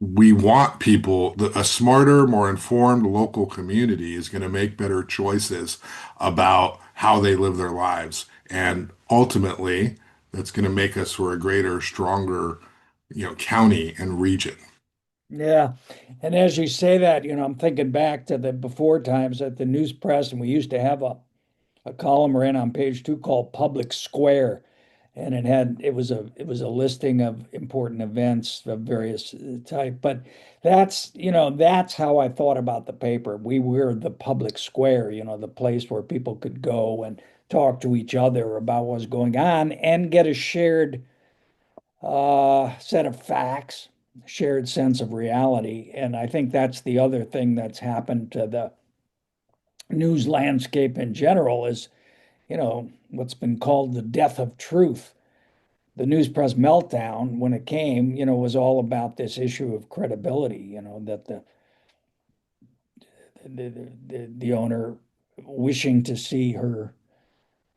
we want people, a smarter, more informed local community is going to make better choices about how they live their lives. And ultimately, that's going to make us for a greater, stronger, county and region. Yeah. And as you say that, I'm thinking back to the before times at the news press, and we used to have a column ran on page 2 called Public Square. And it was a listing of important events of various type. But that's how I thought about the paper. We were the public square, the place where people could go and talk to each other about what's going on and get a shared set of facts, shared sense of reality. And I think that's the other thing that's happened to the news landscape in general is, what's been called the death of truth. The news press meltdown, when it came, was all about this issue of credibility, that the owner wishing to see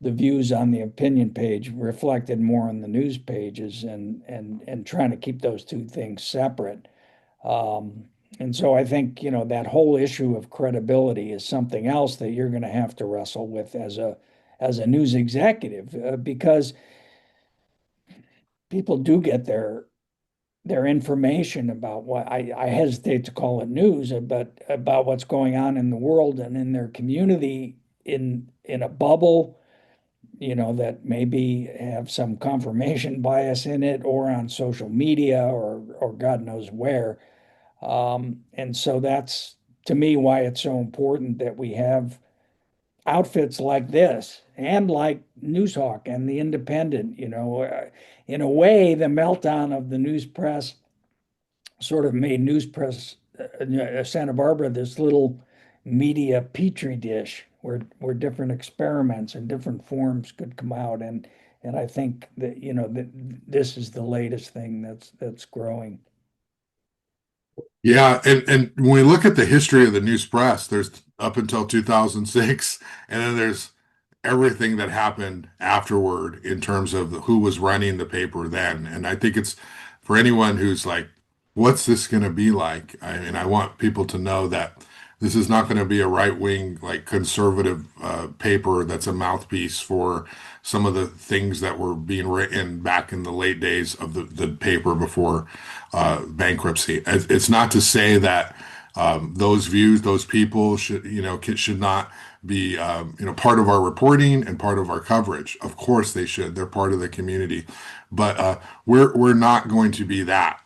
the views on the opinion page reflected more on the news pages and trying to keep those two things separate. Um, and so I think, that whole issue of credibility is something else that you're going to have to wrestle with as a news executive, because people do get their information about what I hesitate to call it news, but about what's going on in the world and in their community in a bubble, that maybe have some confirmation bias in it or on social media or God knows where. And so that's to me why it's so important that we have outfits like this and like Newshawk and the Independent. In a way, the meltdown of the news press sort of made news press Santa Barbara this little media petri dish where different experiments and different forms could come out, and I think that that this is the latest thing that's growing. Yeah, and when we look at the history of the news press, there's up until 2006, and then there's everything that happened afterward in terms of who was running the paper then. And I think it's for anyone who's like, what's this going to be like? I mean, I want people to know that this is not going to be a right-wing, like conservative paper that's a mouthpiece for some of the things that were being written back in the late days of the paper before bankruptcy. It's not to say that those views, those people should, should not be, part of our reporting and part of our coverage. Of course they should. They're part of the community, but we're not going to be that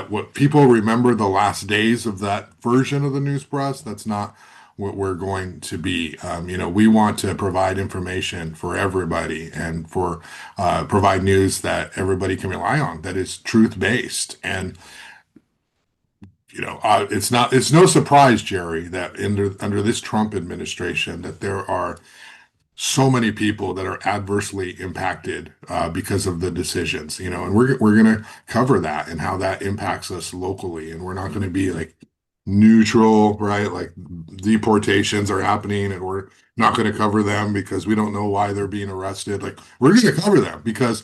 what people remember the last days of that version of the news press. That's not what we're going to be. We want to provide information for everybody and for provide news that everybody can rely on, that is truth based. And it's no surprise, Jerry, that under this Trump administration, that there are so many people that are adversely impacted because of the decisions, and we're going to cover that and how that impacts us locally. And we're not going to be like neutral, right? Like deportations are happening and we're not going to cover them because we don't know why they're being arrested. Like we're going to cover them because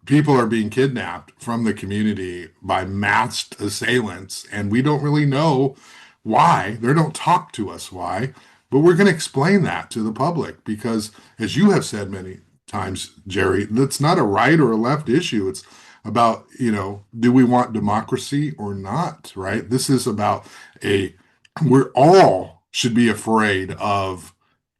people are being kidnapped from the community by masked assailants, and we don't really know why. They don't talk to us why, but we're going to explain that to the public because, as you have said many times, Jerry, that's not a right or a left issue. It's about, do we want democracy or not, right? This is about we're all should be afraid of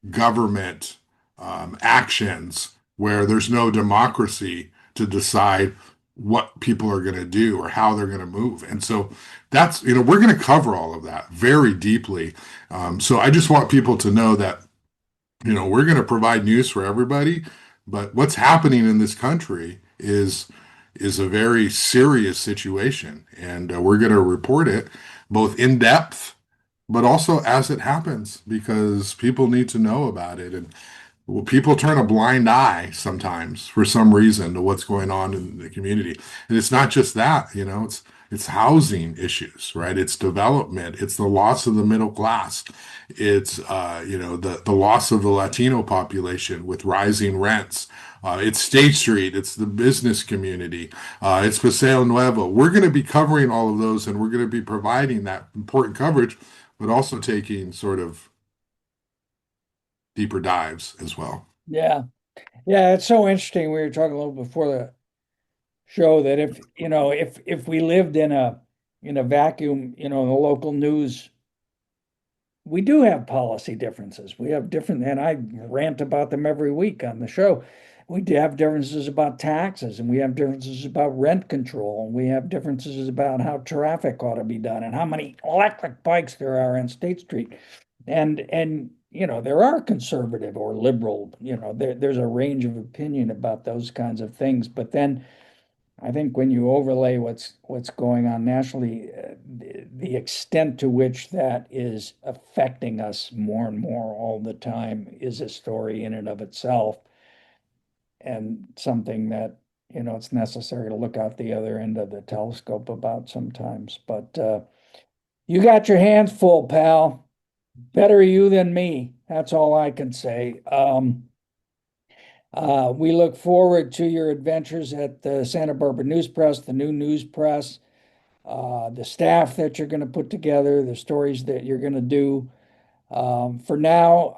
government actions where there's no democracy to decide what people are going to do or how they're going to move. And so that's, we're going to cover all of that very deeply. So I just want people to know that, we're going to provide news for everybody, but what's happening in this country is a very serious situation. And we're going to report it both in depth, but also as it happens, because people need to know about it. And well, people turn a blind eye sometimes for some reason to what's going on in the community. And it's not just that, it's housing issues, right? It's development, it's the loss of the middle class. It's the loss of the Latino population with rising rents. It's State Street, it's the business community, it's Paseo Nuevo. We're going to be covering all of those and we're going to be providing that important coverage, but also taking sort of deeper dives as well. Yeah. Yeah, it's so interesting. We were talking a little before the show that if we lived in a vacuum, the local news, we do have policy differences. We have different, and I rant about them every week on the show. We do have differences about taxes, and we have differences about rent control, and we have differences about how traffic ought to be done, and how many electric bikes there are on State Street. And there are conservative or liberal, there's a range of opinion about those kinds of things. But then I think when you overlay what's going on nationally, the extent to which that is affecting us more and more all the time is a story in and of itself, and something that it's necessary to look out the other end of the telescope about sometimes. But you got your hands full, pal. Better you than me. That's all I can say. We look forward to your adventures at the Santa Barbara News Press, the new News Press, the staff that you're going to put together, the stories that you're going to do. For now,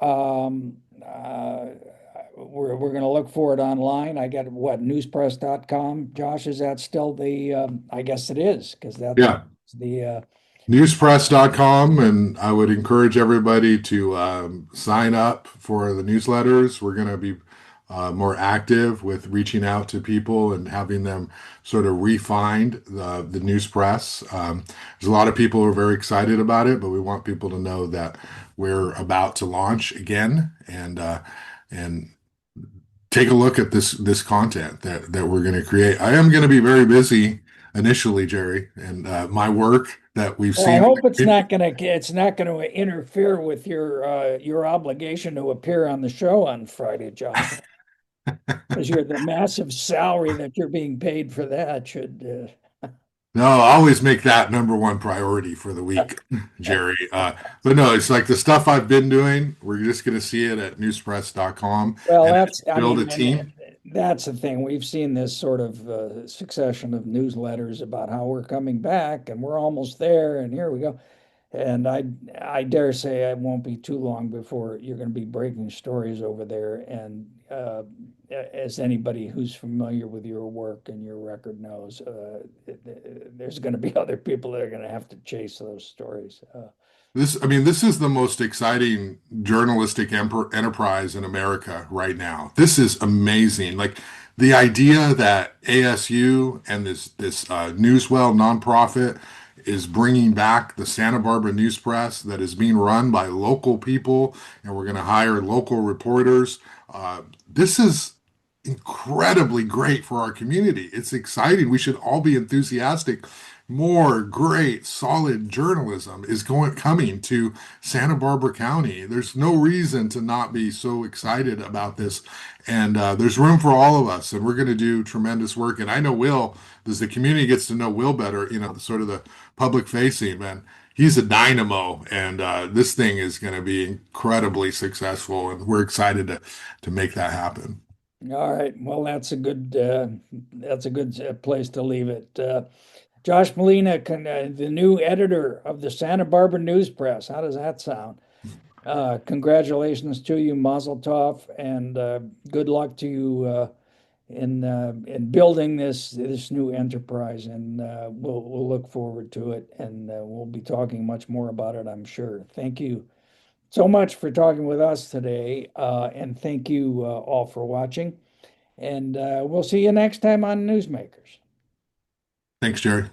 we're going to look for it online. I got what, newspress.com. Josh, is that still I guess it is, because that's Yeah. the Newspress.com, and I would encourage everybody to sign up for the newsletters. We're going to be more active with reaching out to people and having them sort of refind the news press. There's a lot of people who are very excited about it, but we want people to know that we're about to launch again and take a look at this content that we're going to create. I am going to be very busy initially, Jerry, and my work that we've Well, I seen. hope it's not gonna interfere with your obligation to appear on the show on Friday, Josh, because you're the massive salary that you're being paid for that should No, I always make that number one priority for the week, Jerry. But no, it's like the stuff I've been doing. We're just going to see it at newspress.com well, and I build a mean, team. that's the thing. We've seen this sort of succession of newsletters about how we're coming back and we're almost there, and here we go. And I dare say it won't be too long before you're going to be breaking stories over there. And as anybody who's familiar with your work and your record knows, there's going to be other people that are going to have to chase those stories. I mean, this is the most exciting journalistic enterprise in America right now. This is amazing. Like the idea that ASU and this Newswell nonprofit is bringing back the Santa Barbara News Press that is being run by local people, and we're going to hire local reporters. This is incredibly great for our community. It's exciting. We should all be enthusiastic. More great, solid journalism is coming to Santa Barbara County. There's no reason to not be so excited about this. And there's room for all of us, and we're going to do tremendous work. And I know Will, as the community gets to know Will better, sort of the public facing, man, he's a dynamo, and this thing is going to be incredibly successful. And we're excited to make that happen. All right. Well, that's a good place to leave it. Josh Molina, the new editor of the Santa Barbara News Press. How does that sound? Congratulations to you, Mazel Tov, and good luck to you in building this new enterprise. And we'll look forward to it, and we'll be talking much more about it, I'm sure. Thank you so much for talking with us today, and thank you all for watching. And we'll see you next time on Newsmakers. Thanks, Jerry.